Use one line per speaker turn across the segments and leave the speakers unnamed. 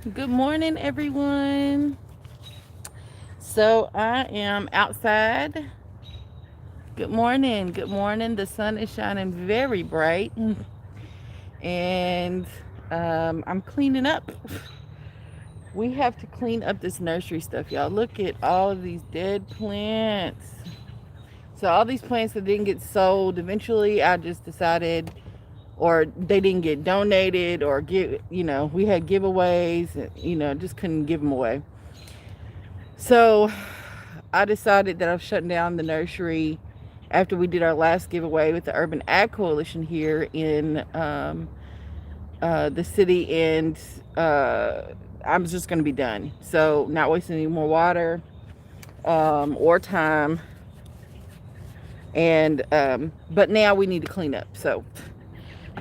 Good morning, everyone. So I am outside. Good morning. Good morning. The sun is shining very bright, and I'm cleaning up. We have to clean up this nursery stuff, y'all. Look at all of these dead plants. So all these plants that didn't get sold, eventually I just decided, or they didn't get donated, or we had giveaways, just couldn't give them away. So I decided that I'm shutting down the nursery after we did our last giveaway with the Urban Ag Coalition here in the city, and I'm just going to be done. So, not wasting any more water or time. And but now we need to clean up. So,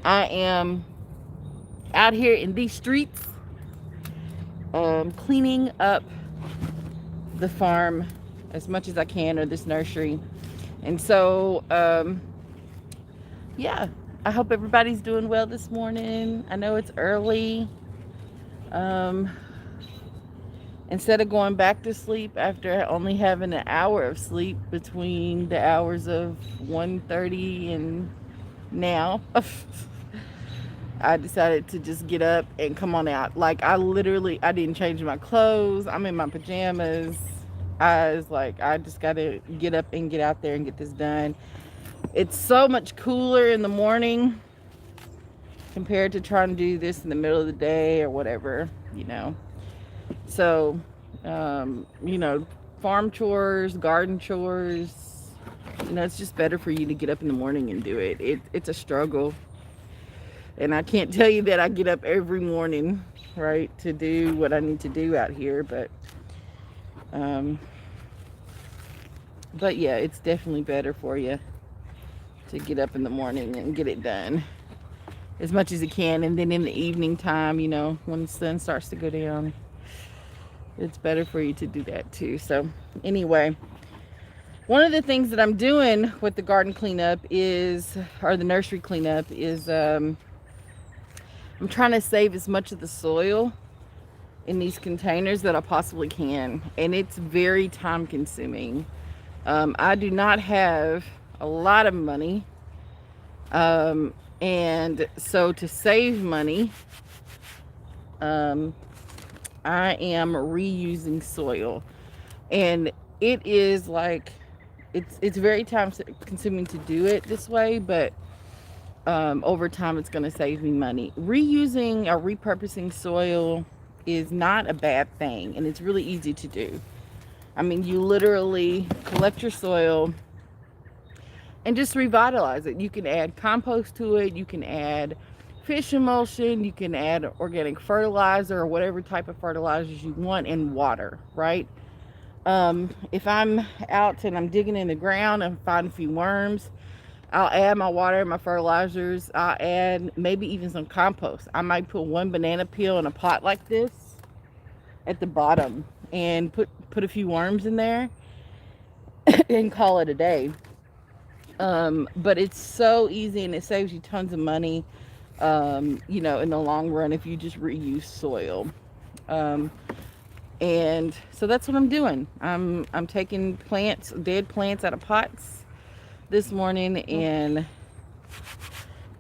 I am out here in these streets cleaning up the farm as much as I can, or this nursery. And so, yeah, I hope everybody's doing well this morning. I know it's early. Um, Instead of going back to sleep after only having an hour of sleep between the hours of 1:30 and now, I decided to just get up and come on out. Like, I didn't change my clothes. I'm in my pajamas. I was like, I just got to get up and get out there and get this done. It's so much cooler in the morning compared to trying to do this in the middle of the day or whatever. So, farm chores, garden chores, it's just better for you to get up in the morning and do it. It's a struggle. And I can't tell you that I get up every morning, right, to do what I need to do out here. Um, but yeah, it's definitely better for you to get up in the morning and get it done as much as you can. And then in the evening time, when the sun starts to go down, it's better for you to do that too. So anyway, one of the things that I'm doing with the garden cleanup or the nursery cleanup is, I'm trying to save as much of the soil in these containers that I possibly can. And it's very time consuming. I do not have a lot of money. And so to save money, I am reusing soil. And it is like, it's very time consuming to do it this way, but over time it's going to save me money. Reusing or repurposing soil is not a bad thing, and it's really easy to do. I mean, you literally collect your soil and just revitalize it. You can add compost to it, you can add fish emulsion, you can add organic fertilizer or whatever type of fertilizers you want, and water, right? If I'm out and I'm digging in the ground and find a few worms, I'll add my water and my fertilizers. I'll add maybe even some compost. I might put one banana peel in a pot like this at the bottom and put a few worms in there and call it a day. But it's so easy, and it saves you tons of money, in the long run, if you just reuse soil. And so that's what I'm doing. I'm taking dead plants out of pots this morning and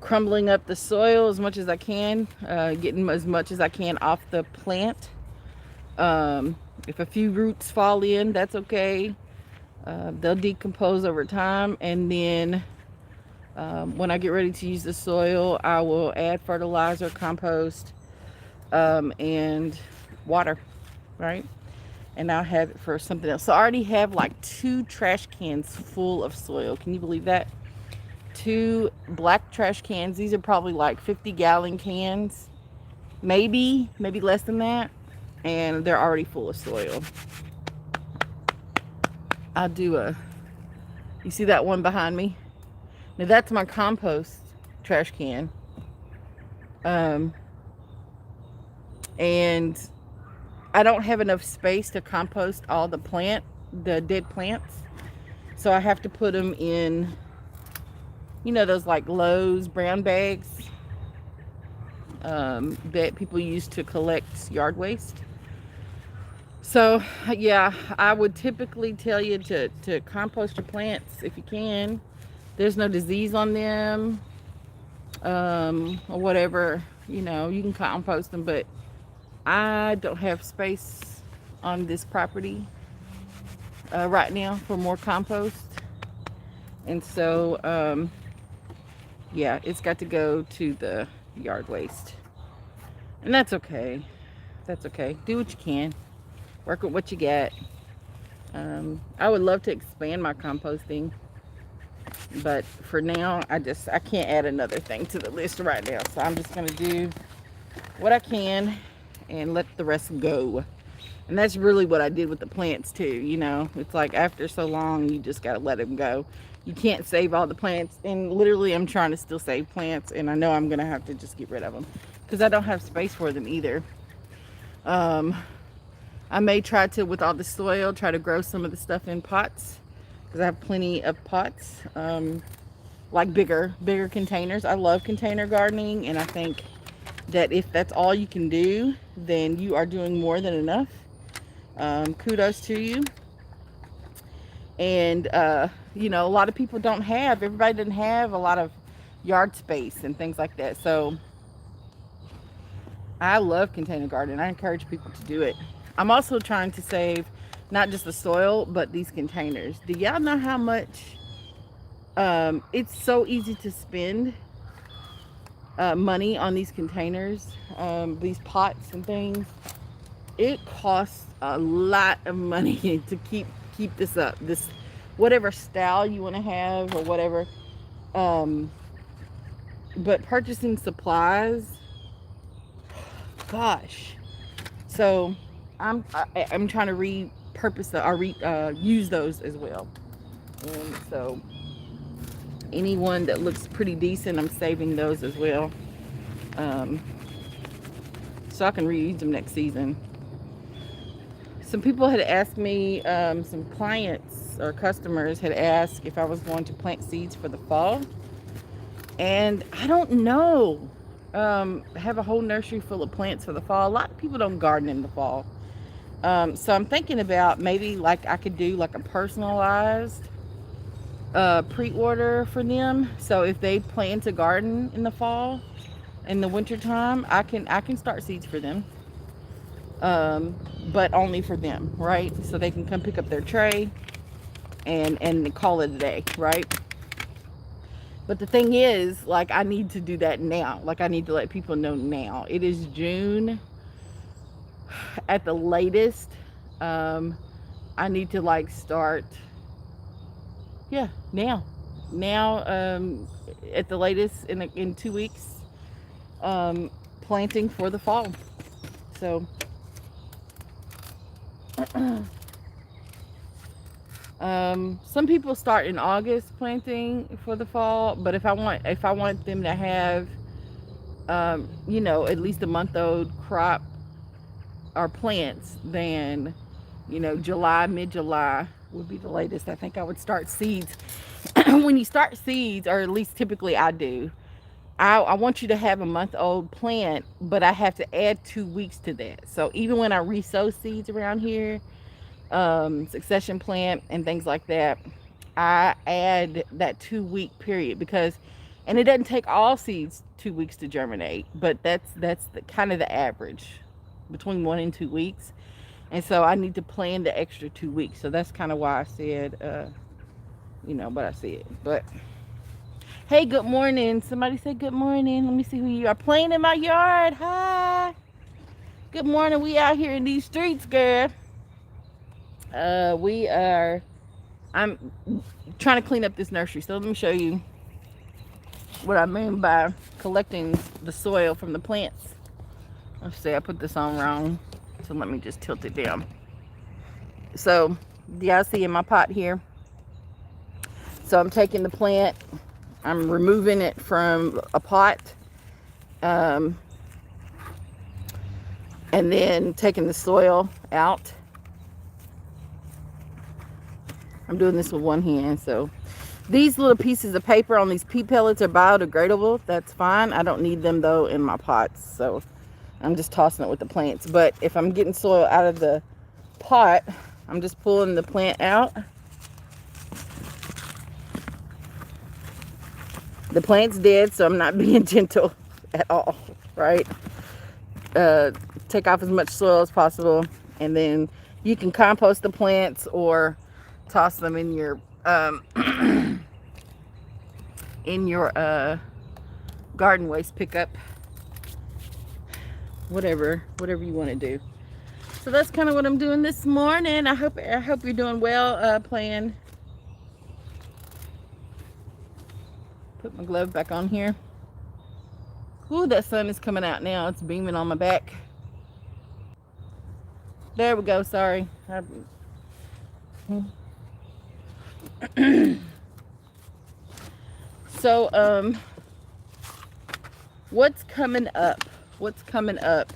crumbling up the soil as much as I can, getting as much as I can off the plant. If a few roots fall in, that's okay. They'll decompose over time, and then when I get ready to use the soil, I will add fertilizer, compost, and water, right? And I'll have it for something else. So I already have like 2 trash cans full of soil. Can you believe that? 2 black trash cans. These are probably like 50-gallon cans, maybe less than that, and they're already full of soil. You see that one behind me? Now that's my compost trash can. And I don't have enough space to compost all the dead plants. So I have to put them in, those like Lowe's brown bags. that people use to collect yard waste. So yeah, I would typically tell you to compost your plants if you can. There's no disease on them, or whatever. You can compost them, but I don't have space on this property right now for more compost. And so, yeah, it's got to go to the yard waste. And that's okay. That's okay. Do what you can. Work with what you get. I would love to expand my composting, but for now, I can't add another thing to the list right now. So I'm just gonna do what I can and let the rest go. And that's really what I did with the plants too. It's like after so long, you just gotta let them go. You can't save all the plants, and literally I'm trying to still save plants, and I know I'm gonna have to just get rid of them because I don't have space for them either. I may try to, with all the soil, try to grow some of the stuff in pots because I have plenty of pots, like bigger containers. I love container gardening, and I think that if that's all you can do, then you are doing more than enough. Kudos to you. And a lot of people everybody doesn't have a lot of yard space and things like that. So I love container gardening. I encourage people to do it. I'm also trying to save not just the soil, but these containers. Do y'all know how much it's so easy to spend money on these containers, these pots and things? It costs a lot of money to keep this up, this whatever style you want to have or whatever. But purchasing supplies, gosh. So I'm trying to repurpose or use those as well. And so anyone that looks pretty decent, I'm saving those as well, so I can reuse them next season. Some people had asked me, some clients or customers had asked if I was going to plant seeds for the fall. And I don't know. I have a whole nursery full of plants for the fall. A lot of people don't garden in the fall. So I'm thinking about maybe like I could do like a personalized pre-order for them. So if they plan to garden in the fall, in the winter time, I can start seeds for them. But only for them, right? So they can come pick up their tray and call it a day, right? But the thing is, like, I need to do that now. Like, I need to let people know now. It is June at the latest. I need to like start, yeah, now at the latest in 2 weeks, planting for the fall. So some people start in August planting for the fall, but if I want them to have at least a month old crop or plants, then mid-July would be the latest. I think I would start seeds. When you start seeds, or at least typically I do, I want you to have a month old plant, but I have to add 2 weeks to that. So even when I resow seeds around here, succession plant and things like that, I add that 2 week period and it doesn't take all seeds 2 weeks to germinate, but that's the kind of the average between 1 and 2 weeks. And so I need to plan the extra 2 weeks. So that's kind of why I said, what I said. But hey, good morning. Somebody said good morning. Let me see who you are. Playing in my yard. Hi. Good morning. We out here in these streets, girl. I'm trying to clean up this nursery. So let me show you what I mean by collecting the soil from the plants. Let's see, I put this on wrong. So let me just tilt it down. So, do y'all see in my pot here? So I'm taking the plant, I'm removing it from a pot, and then taking the soil out. I'm doing this with one hand, so These little pieces of paper on these pea pellets are biodegradable. That's fine. I don't need them though in my pots, so I'm just tossing it with the plants. But if I'm getting soil out of the pot, I'm just pulling the plant out. The plant's dead, so I'm not being gentle at all, right? Take off as much soil as possible, and then you can compost the plants or toss them in your in your garden waste pickup, whatever you want to do. So that's kind of what I'm doing this morning. I hope you're doing well. Playing. Put my glove back on here. Ooh, that sun is coming out now. It's beaming on my back. There we go. Sorry. So, what's coming up? What's coming up?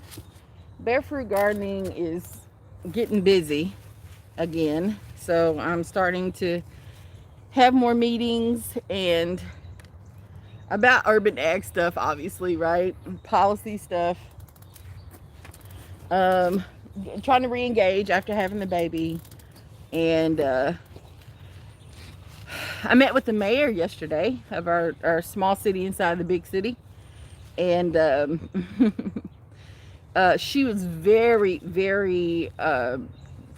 Barefruit gardening is getting busy again. So I'm starting to have more meetings and about urban ag stuff, obviously, right? Policy stuff. Trying to re-engage after having the baby. And I met with the mayor yesterday of our small city inside the big city. And she was very, very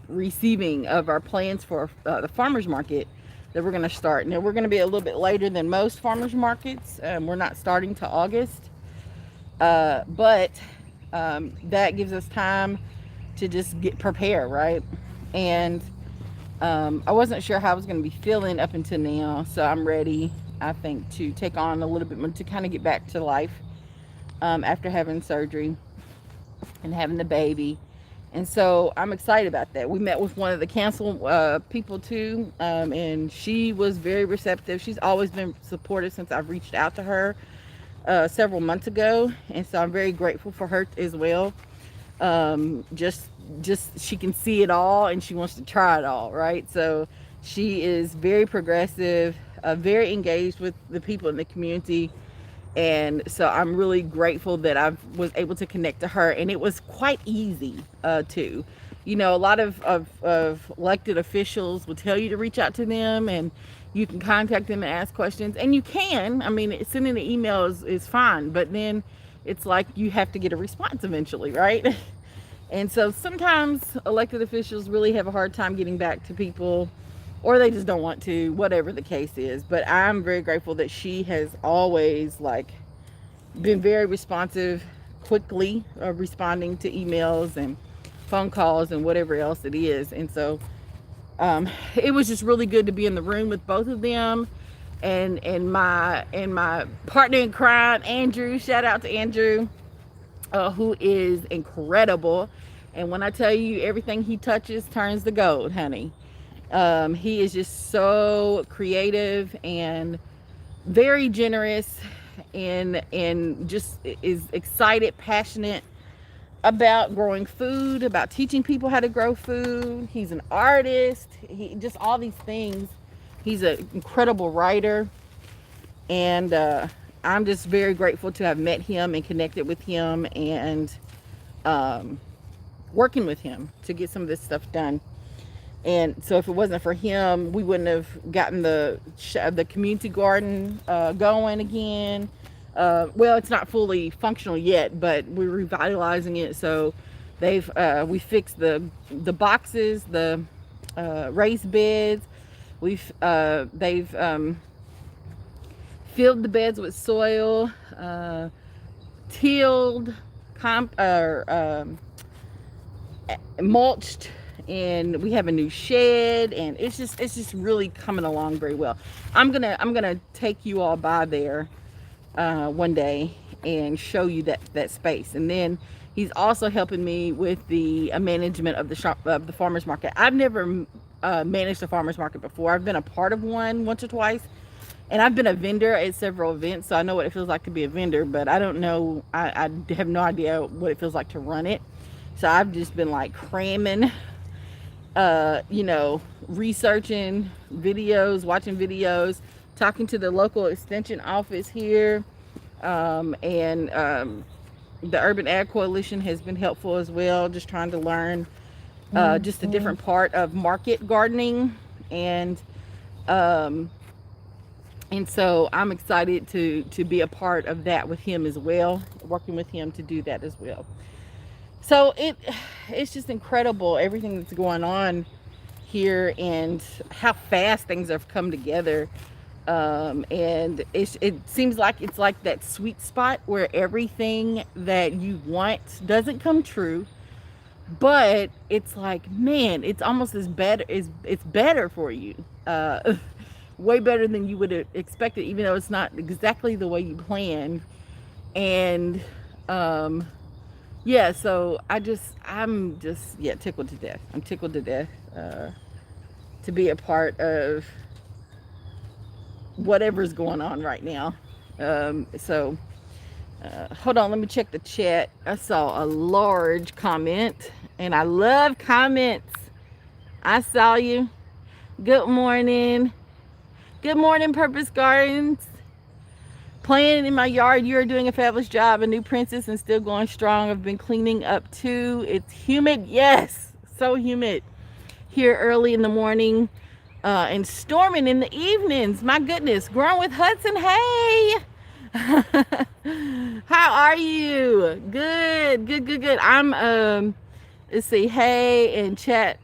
receiving of our plans for the farmers market that we're going to start. Now, we're going to be a little bit later than most farmers markets. We're not starting till August. But that gives us time to just prepare, right? And I wasn't sure how I was going to be feeling up until now. So I'm ready, I think, to take on a little bit more, to kind of get back to life after having surgery and having the baby. And so I'm excited about that. We met with one of the council people too, and she was very receptive. She's always been supportive since I've reached out to her several months ago, and so I'm very grateful for her as well. Just she can see it all and she wants to try it all, right? So she is very progressive, very engaged with the people in the community. And so I'm really grateful that I was able to connect to her, and it was quite easy too. You know, a lot of elected officials will tell you to reach out to them, and you can contact them and ask questions, and you can. I mean, sending the email is fine, but then it's like you have to get a response eventually, right? And so sometimes elected officials really have a hard time getting back to people, or they just don't want to, whatever the case is. But I'm very grateful that she has always been very responsive, quickly responding to emails and phone calls and whatever else it is. And so it was just really good to be in the room with both of them, and my partner in crime, Andrew. Shout out to Andrew, who is incredible. And when I tell you, everything he touches turns to gold, honey. He is just so creative and very generous, and just is excited, passionate about growing food, about teaching people how to grow food. He's an artist. He just all these things. He's an incredible writer, and I'm just very grateful to have met him and connected with him, and working with him to get some of this stuff done. And so if it wasn't for him, we wouldn't have gotten the community garden going again. Well, it's not fully functional yet, but we're revitalizing it. So we fixed the boxes, the raised beds. They've filled the beds with soil, tilled, mulched. And we have a new shed, and it's just really coming along very well. I'm gonna take you all by there one day and show you that space. And then he's also helping me with the management of the farmers market. I've never managed a farmers market before. I've been a part of one once or twice, and I've been a vendor at several events, so I know what it feels like to be a vendor. But I don't know. I have no idea what it feels like to run it. So I've just been cramming. Researching videos, watching videos, talking to the local extension office here, and the Urban Ag Coalition has been helpful as well, just trying to learn just a different part of market gardening. And um, and so I'm excited to be a part of that with him as well, working with him to do that as well. So it's just incredible everything that's going on here and how fast things have come together. And it seems like it's like that sweet spot where everything that you want doesn't come true, but it's like, man, it's almost as better, it's better for you, way better than you would have expected, even though it's not exactly the way you planned. And yeah, so I'm just, yeah, tickled to death. I'm tickled to death to be a part of whatever's going on right now. So hold on, let me check the chat. I saw a large comment, and I love comments. I saw you. Good morning. Good morning, Purpose Gardens. Playing in my yard. You are doing a fabulous job. A new princess and still going strong. I've been cleaning up too. It's humid. Yes, so humid here early in the morning, and storming in the evenings. My goodness. Growing with Hudson. Hey. How are you? Good, good, good, good. I'm let's see, hey, and chat.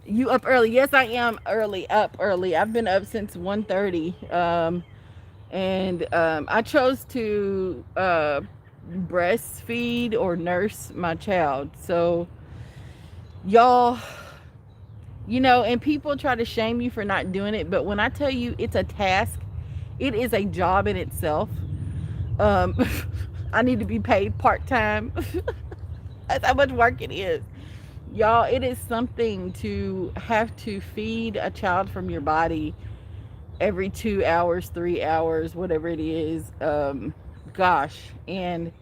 You up early? Yes, I am up early. I've been up since 1:30. And I chose to breastfeed or nurse my child. So y'all, and people try to shame you for not doing it, but when I tell you it's a task, it is a job in itself. I need to be paid part-time. That's how much work it is. Y'all, it is something to have to feed a child from your body every 2 hours, 3 hours, whatever it is. Gosh. And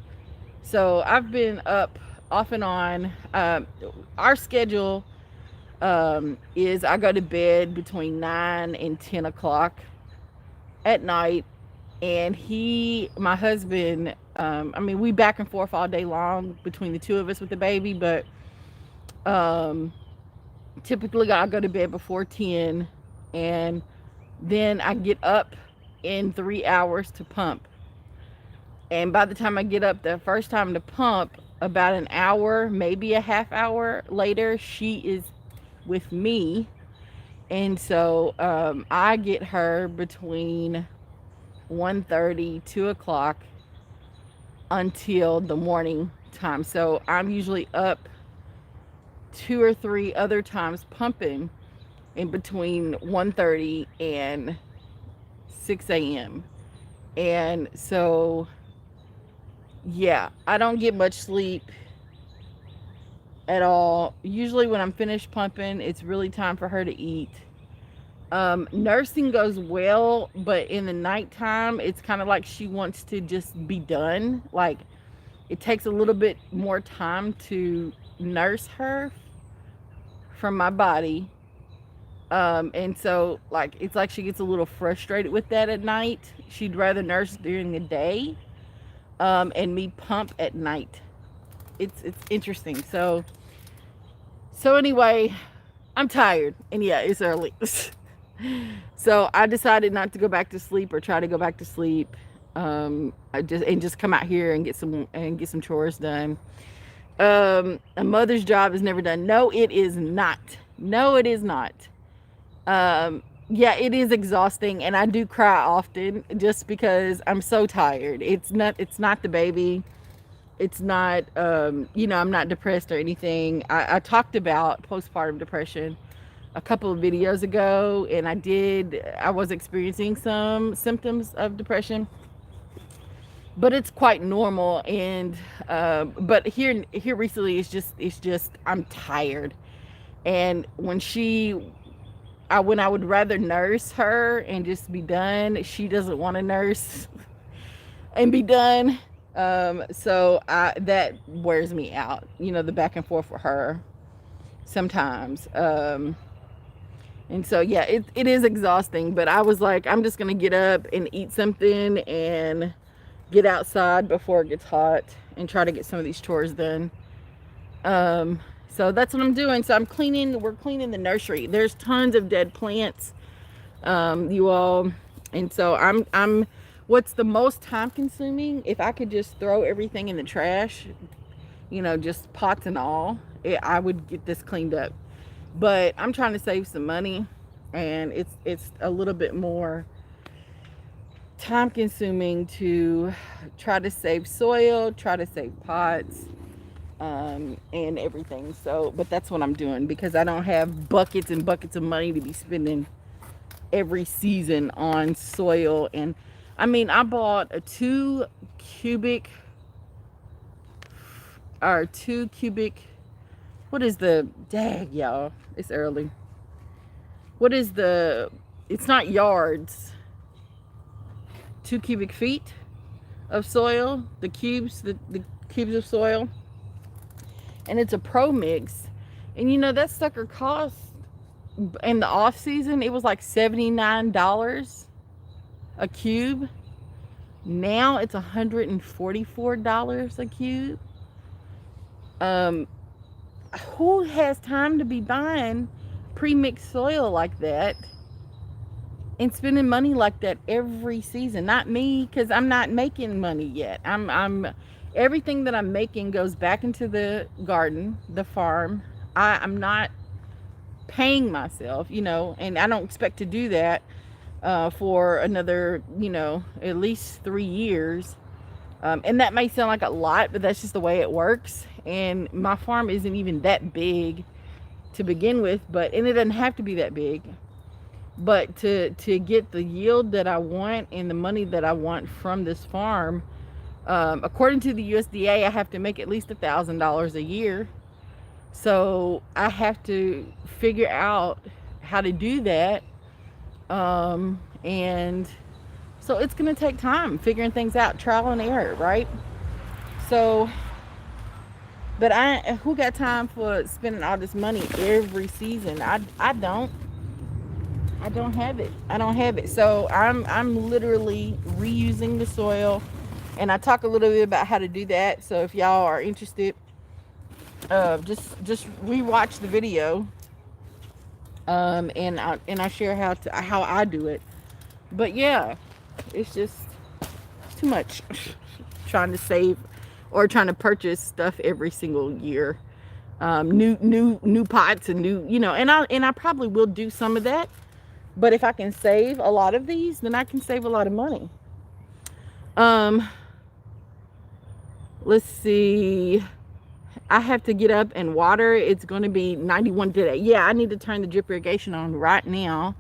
so I've been up off and on. Our schedule is I go to bed between 9 and 10 o'clock at night. And my husband, we back and forth all day long between the two of us with the baby, but typically I go to bed before 10, and then I get up in 3 hours to pump. And by the time I get up the first time to pump, about an hour, maybe a half hour later, she is with me. And so I get her between 1:30, 2 o'clock until the morning time. So I'm usually up 2 or 3 other times pumping in between 1:30 and 6 a.m. And so, yeah, I don't get much sleep at all. Usually when I'm finished pumping, it's really time for her to eat. Nursing goes well, but in the nighttime, it's kind of like she wants to just be done. Like, it takes a little bit more time to nurse her from my body. And so, like, it's like she gets a little frustrated with that at night. She'd rather nurse during the day, and me pump at night. It's interesting. So anyway, I'm tired, and yeah, it's early. So I decided not to go back to sleep or try to go back to sleep. I just come out here and get some chores done. A mother's job is never done. No, it is not. No, it is not. Yeah, it is exhausting, and I do cry often just because I'm so tired. It's not the baby. It's not, I'm not depressed or anything. I talked about postpartum depression a couple of videos ago, and I was experiencing some symptoms of depression, but it's quite normal. And but here recently, it's just I'm tired. And when I would rather nurse her and just be done, she doesn't want to nurse and be done. So that wears me out, the back and forth for her sometimes. And so, yeah, it is exhausting, but I was like, I'm just going to get up and eat something and get outside before it gets hot and try to get some of these chores done. So that's what I'm doing. So we're cleaning the nursery. There's tons of dead plants, you all. And so what's the most time consuming, if I could just throw everything in the trash, just pots and all, I would get this cleaned up. But I'm trying to save some money, and it's a little bit more time consuming to try to save soil, try to save pots, and everything. So, but that's what I'm doing, because I don't have buckets and buckets of money to be spending every season on soil. And I mean, I bought a 2 cubic, what is the dag, y'all, it's early, it's not yards, 2 cubic feet of soil, the cubes of soil, and it's a pro mix. And that sucker cost, in the off season, it was like $79 a cube. Now it's $144 a cube. Who has time to be buying pre-mixed soil like that and spending money like that every season? Not me, because I'm not making money yet. I'm everything that I'm making goes back into the garden, the farm. I'm not paying myself, and I don't expect to do that for another, at least 3 years. And that may sound like a lot, but that's just the way it works. And my farm isn't even that big to begin with, and it doesn't have to be that big. But to get the yield that I want and the money that I want from this farm, according to the USDA, I have to make at least $1,000 a year. So I have to figure out how to do that. And so it's going to take time figuring things out, trial and error, right? So, but who got time for spending all this money every season? I don't have it. So I'm literally reusing the soil, and I talk a little bit about how to do that. So if y'all are interested, just rewatch the video, and I share how I do it. But yeah, it's just too much trying to save or trying to purchase stuff every single year. New pots and new, and I probably will do some of that. But if I can save a lot of these, then I can save a lot of money. Let's see. I have to get up and water. It's going to be 91 today. Yeah, I need to turn the drip irrigation on right now,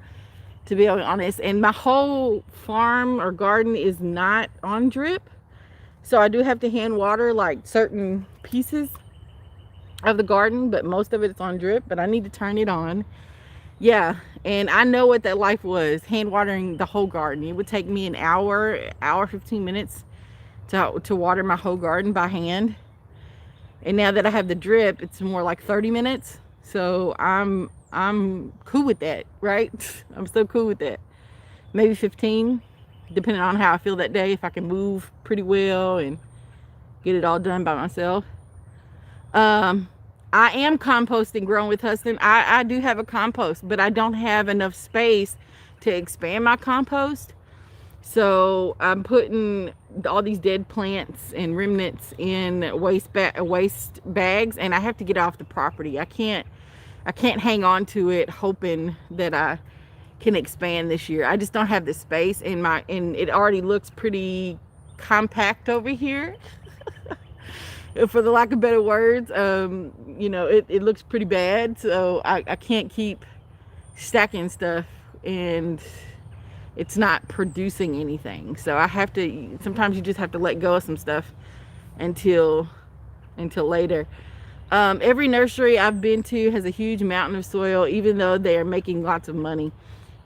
to be honest. And my whole farm or garden is not on drip. So I do have to hand water like certain pieces of the garden, but most of it is on drip. But I need to turn it on. Yeah, and I know what that life was, hand watering the whole garden. It would take me an hour 15 minutes to water my whole garden by hand. And now that I have the drip, it's more like 30 minutes. So I'm cool with that, right? I'm so cool with that. Maybe 15, depending on how I feel that day, if I can move pretty well and get it all done by myself. I am composting, growing with Huston. I do have a compost, but I don't have enough space to expand my compost. So I'm putting all these dead plants and remnants in waste bags, and I have to get off the property. I can't hang on to it hoping that I can expand this year. I just don't have the space and it already looks pretty compact over here. For the lack of better words, it looks pretty bad. So I can't keep stacking stuff and it's not producing anything. So sometimes you just have to let go of some stuff until later. Every nursery I've been to has a huge mountain of soil, even though they are making lots of money.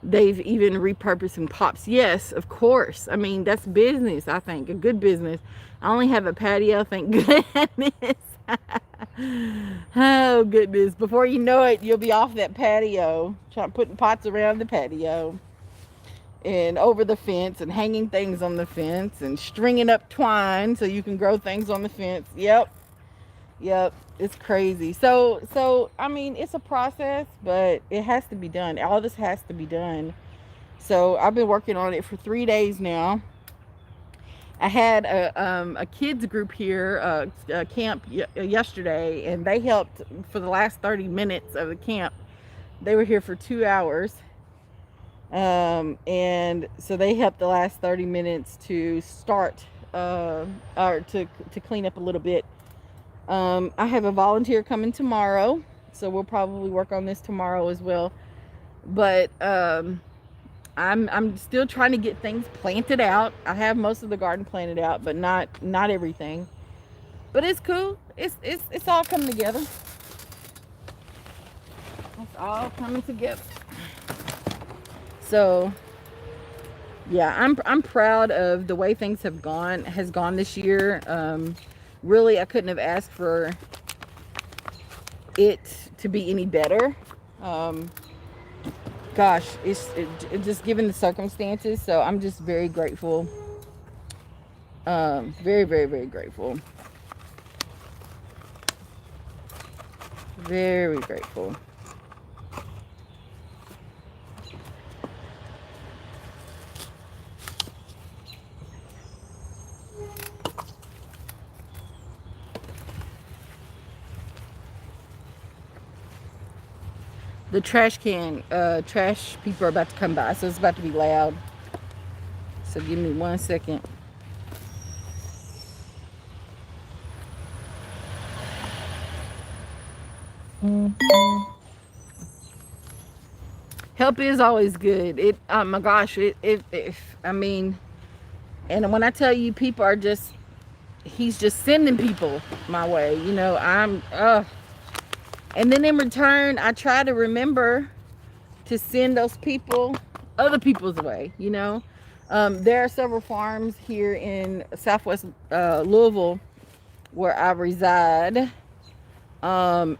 They've even repurposed some pots. Yes, of course. I mean, that's business, I think, a good business. I only have a patio, thank goodness. Oh goodness, before you know it, you'll be off that patio, trying putting pots around the patio and over the fence and hanging things on the fence and stringing up twine so you can grow things on the fence. Yep, it's crazy. So I mean, it's a process, but it has to be done. All this has to be done. So I've been working on it for 3 days now. I had a kids group here, a camp yesterday, and they helped for the last 30 minutes of the camp. They were here for 2 hours. And so they helped the last 30 minutes to start, or to clean up a little bit. I have a volunteer coming tomorrow, so we'll probably work on this tomorrow as well. But I'm still trying to get things planted out. I have most of the garden planted out, but not everything. But it's cool. It's all coming together. It's all coming together. So yeah, I'm proud of the way things has gone this year. Really, I couldn't have asked for it to be any better. Gosh, it's just given the circumstances. So I'm just very grateful. Very, very, very grateful. Very grateful. The trash people are about to come by, so it's about to be loud. So give me 1 second. Help is always good. Oh my gosh, I mean, and when I tell you, people are just, he's just sending people my way, you know. And then in return, I try to remember to send those people other people's way, you know. There are several farms here in Southwest Louisville where I reside, and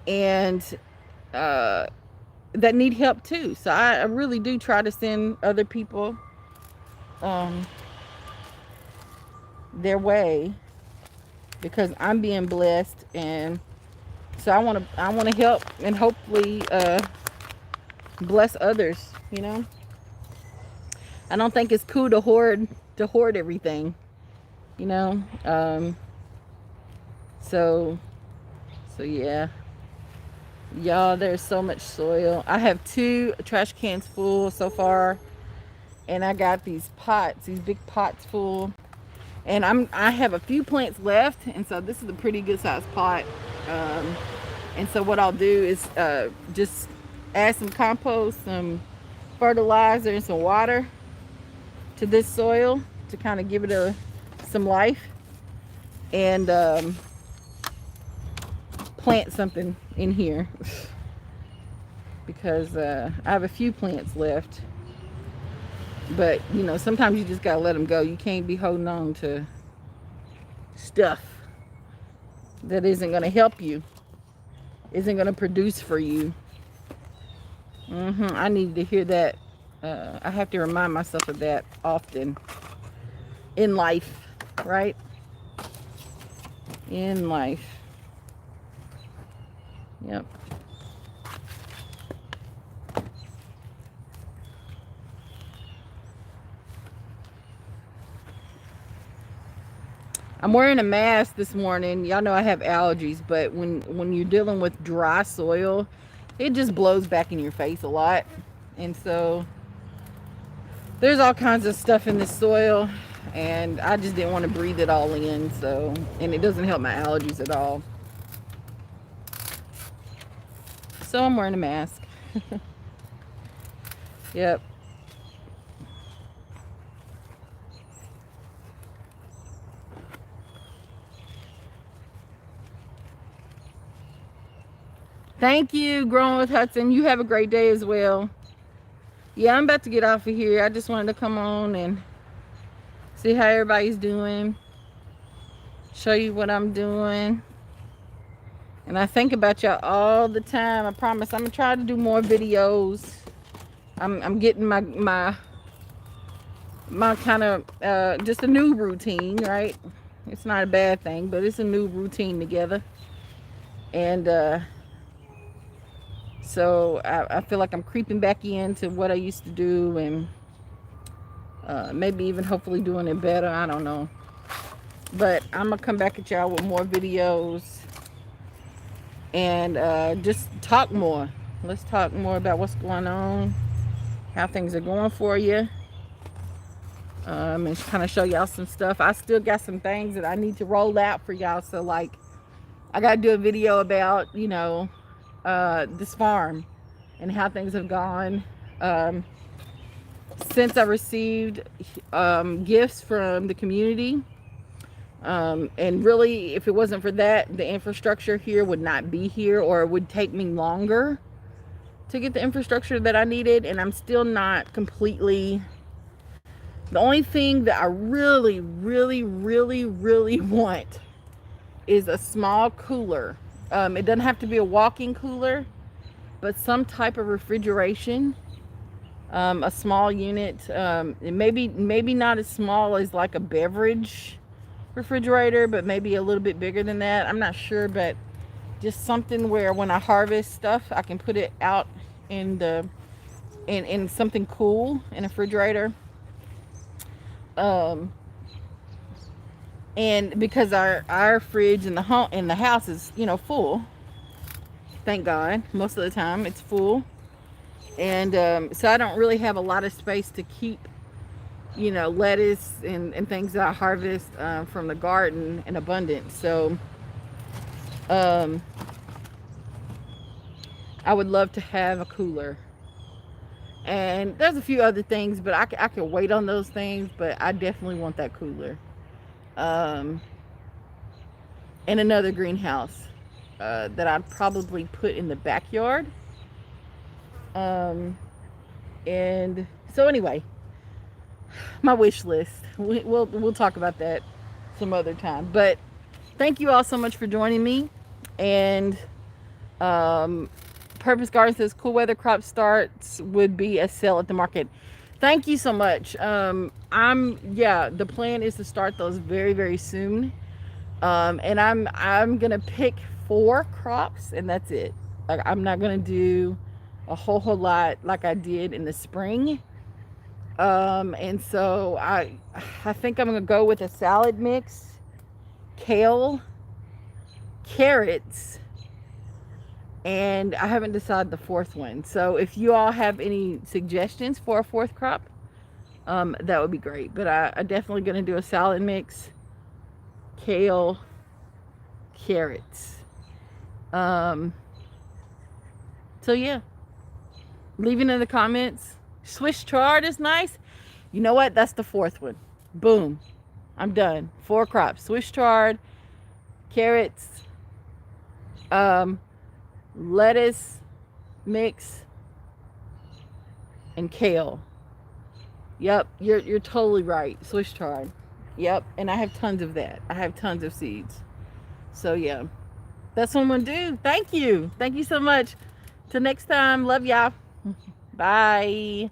that need help too. So I really do try to send other people their way, because I'm being blessed, and so I want to help and hopefully bless others, you know. I don't think it's cool to hoard everything, you know. So yeah, y'all, there's so much soil. I have 2 trash cans full so far, and I got these big pots full, and I have a few plants left, and so this is a pretty good sized pot. And so what I'll do is just add some compost, some fertilizer, and some water to this soil to kind of give it some life, and plant something in here because I have a few plants left. But you know, sometimes you just gotta let them go. You can't be holding on to stuff that isn't gonna help you, isn't gonna produce for you. I need to hear that. I have to remind myself of that often in life, right? In life. Yep. I'm wearing a mask this morning. Y'all know I have allergies, but when you're dealing with dry soil, it just blows back in your face a lot. And so there's all kinds of stuff in this soil, and I just didn't want to breathe it all in. So, and it doesn't help my allergies at all. So I'm wearing a mask. Yep. Thank you, Growing with Hudson. You have a great day as well. Yeah, I'm about to get off of here. I just wanted to come on and see how everybody's doing. Show you what I'm doing. And I think about y'all all the time. I promise I'm gonna try to do more videos. I'm getting my kind of just a new routine, right? It's not a bad thing, but it's a new routine together. And so I feel like I'm creeping back into what I used to do, and maybe even hopefully doing it better. I don't know. But I'm gonna come back at y'all with more videos and just talk more. Let's talk more about what's going on, how things are going for you, and kind of show y'all some stuff. I still got some things that I need to roll out for y'all. So like, I gotta do a video about, you know, this farm and how things have gone since I received gifts from the community. And really, if it wasn't for that, the infrastructure here would not be here, or it would take me longer to get the infrastructure that I needed. And I'm still not completely. The only thing that I really, really, really, really want is a small cooler. It doesn't have to be a walk-in cooler, but some type of refrigeration. A small unit. Maybe not as small as like a beverage refrigerator, but maybe a little bit bigger than that. I'm not sure, but just something where when I harvest stuff, I can put it out in the in something cool in a refrigerator. And because our fridge in the house is, you know, full. Thank God, most of the time it's full, and so I don't really have a lot of space to keep, you know, lettuce and things that I harvest from the garden in abundance. So I would love to have a cooler. And there's a few other things, but I can wait on those things, but I definitely want that cooler. And another greenhouse that I'd probably put in the backyard. And so anyway, my wish list. We'll talk about that some other time. But thank you all so much for joining me. And Purpose Garden says cool weather crop starts would be a sale at the market. Thank you so much. The plan is to start those very, very soon. And I'm gonna pick 4 crops, and that's it. Like, I'm not gonna do a whole lot like I did in the spring. And so I think I'm gonna go with a salad mix, kale, carrots, and I haven't decided the 4th one. So if you all have any suggestions for a 4th crop, that would be great. But I'm definitely gonna do a salad mix, kale, carrots. So yeah, leave it in the comments. Swiss chard is nice. You know what? That's the 4th one. Boom. I'm done. 4 crops. Swiss chard, carrots, lettuce mix, and kale. Yep, you're totally right. Swiss chard. Yep, and I have tons of that. I have tons of seeds. So yeah, that's what I'm gonna do. Thank you so much. Till next time. Love y'all. Bye.